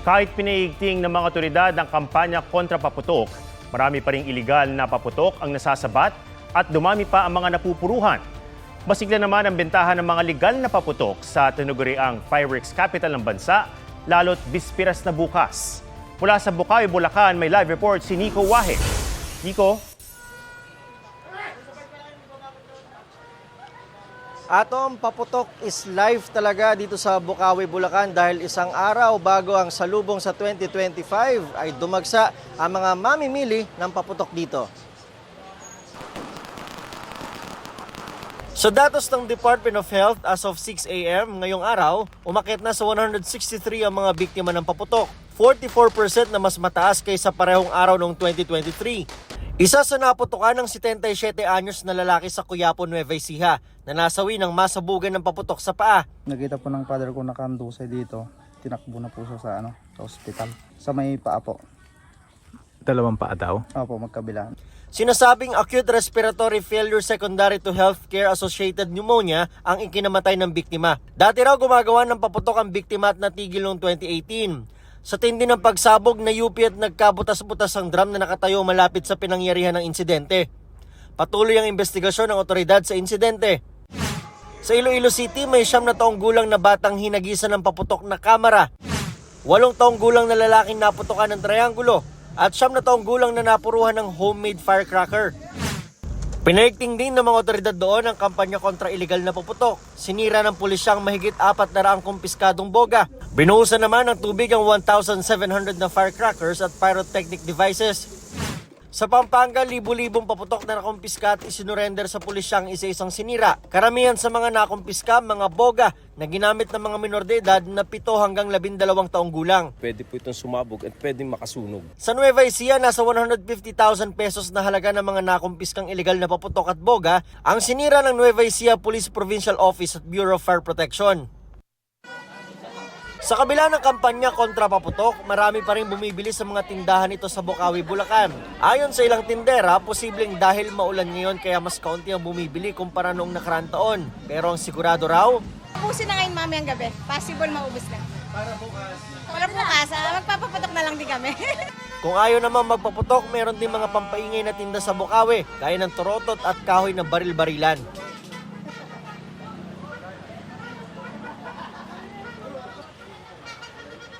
Kahit pinaigting ng mga otoridad ang kampanya kontra paputok, marami pa ring iligal na paputok ang nasasabat at dumami pa ang mga napupuruhan. Masigla naman ang bentahan ng mga legal na paputok sa tinaguriang fireworks capital ng bansa, lalo't bispiras na bukas. Mula sa Bukawi, Bulacan, may live report si Nico Wahe. Nico? Atom, paputok is live talaga dito sa Bukawi, Bulacan dahil isang araw bago ang salubong sa 2025 ay dumagsa ang mga mamimili ng paputok dito. Sa datos ng Department of Health as of 6 a.m. ngayong araw, umakyat na sa 163 ang mga biktima ng paputok, 44% na mas mataas kaysa parehong araw noong 2023. Isa sa naputukan ng 77 anyos na lalaki sa Quiapo, Nueva Ecija na nasawi ng masabugan ng paputok sa paa. Nakita po ng father ko nakandusay dito. Tinakbo na po siya sa sa ospital. Sa may paa po. Dalawang paa daw? Opo, magkabila. Sinasabing acute respiratory failure secondary to healthcare associated pneumonia ang ikinamatay ng biktima. Dati raw gumagawa ng paputok ang biktima at natigil noong 2018. Sa tindi ng pagsabog, nayupi at nagkabutas-butas ang drum na nakatayo malapit sa pinangyarihan ng insidente. Patuloy ang investigasyon ng otoridad sa insidente. Sa Iloilo City, may 9 na taong gulang na batang hinagisan ng paputok na kamera. 8 taong gulang na lalaking naputukan ng trianggulo at 9 na taong gulang na napuruhan ng homemade firecracker. Pinaigting din ng mga otoridad doon ang kampanya kontra iligal na paputok. Sinira ng pulisyang mahigit 400 kumpiskadong boga. Binuhusan naman ng tubig ang 1,700 na firecrackers at pyrotechnic devices. Sa Pampanga, libu-libong paputok na nakumpiska at isinurrender sa pulisyang isa-isang sinira. Karamihan sa mga nakumpiska, mga boga na ginamit ng mga minor de edad na 7 hanggang 12 taong gulang. Pwede po itong sumabog at pwedeng makasunog. Sa Nueva Ecija, nasa 150,000 pesos na halaga ng mga nakumpiskang iligal na paputok at boga ang sinira ng Nueva Ecija Police Provincial Office at Bureau of Fire Protection. Sa kabila ng kampanya kontra paputok, marami pa rin bumibili sa mga tindahan ito sa Bukawi, Bulacan. Ayon sa ilang tindera, posibleng dahil maulan ngayon kaya mas kaunti ang bumibili kumpara noong nakaraang taon. Pero ang sigurado raw, ubusin na ngayon mamayang gabi. Possible maubos na. Para bukas, magpapaputok na lang din kami. kung ayaw naman magpaputok, meron din mga pampaingay na tinda sa Bukawi, gaya ng torotot at kahoy na baril-barilan.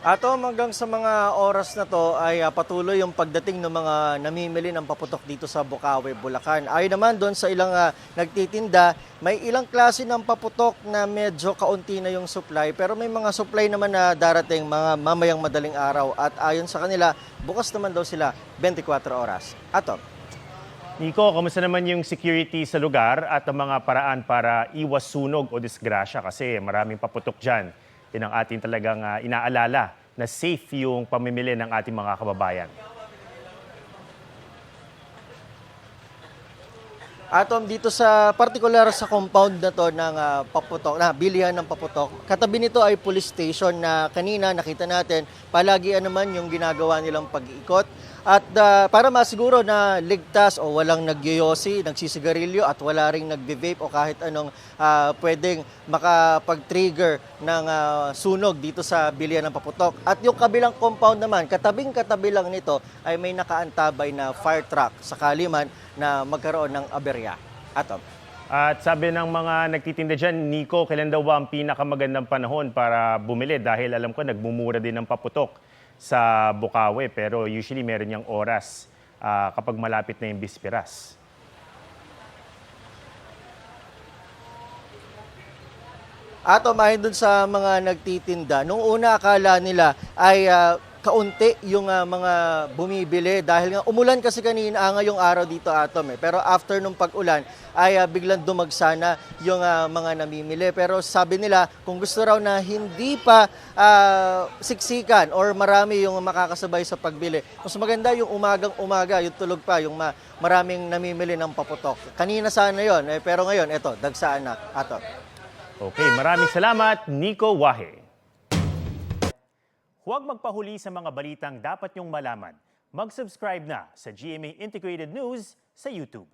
Atom, hanggang sa mga oras na to ay patuloy yung pagdating ng mga namimili ng paputok dito sa Bukawi, Bulacan. Ayon naman doon sa ilang nagtitinda, may ilang klase ng paputok na medyo kaunti na yung supply, pero may mga supply naman na darating mga mamayang madaling araw at ayon sa kanila, bukas naman daw sila 24 oras. Atom. Nico, kamusta naman yung security sa lugar at ang mga paraan para iwas sunog o disgrasya kasi maraming paputok dyan? Yan ang ating talagang inaalala na safe yung pamimili ng ating mga kababayan. Atom, dito sa particular sa compound na to ng paputok, na bilihan ng paputok, katabi nito ay police station na kanina nakita natin, palagian naman yung ginagawa nilang pag-iikot. At para masiguro na ligtas o walang nagyoyosi, nagsisigarilyo at wala ring nagbe-vape o kahit anong pwedeng makapag-trigger ng sunog dito sa bilihan ng paputok. At yung kabilang compound naman, katabing-katabi lang nito ay may nakaantabay na fire truck sakali man na magkaroon ng aberya. Atom. At sabi ng mga nagtitinda dyan, Nico, kailan daw ba ang pinakamagandang panahon para bumili? Dahil alam ko nagmumura din ng paputok sa Bukawi, pero usually meron niyang oras kapag malapit na yung bispiras. Atom, ayon dun sa mga nagtitinda, nung una akala nila ay kaunti yung mga bumibili dahil nga umulan kasi kanina ngayong araw dito, Atom. Pero after nung pag-ulan ay biglang dumagsa na yung mga namimili. Pero sabi nila kung gusto raw na hindi pa siksikan or marami yung makakasabay sa pagbili, mas maganda yung umagang-umaga, yung tulog pa, yung maraming namimili ng paputok. Kanina sana yon, pero ngayon, eto, dagsaan na, Atom. Okay, maraming salamat, Nico Wahe. Huwag magpahuli sa mga balitang dapat niyong malaman. Mag-subscribe na sa GMA Integrated News sa YouTube.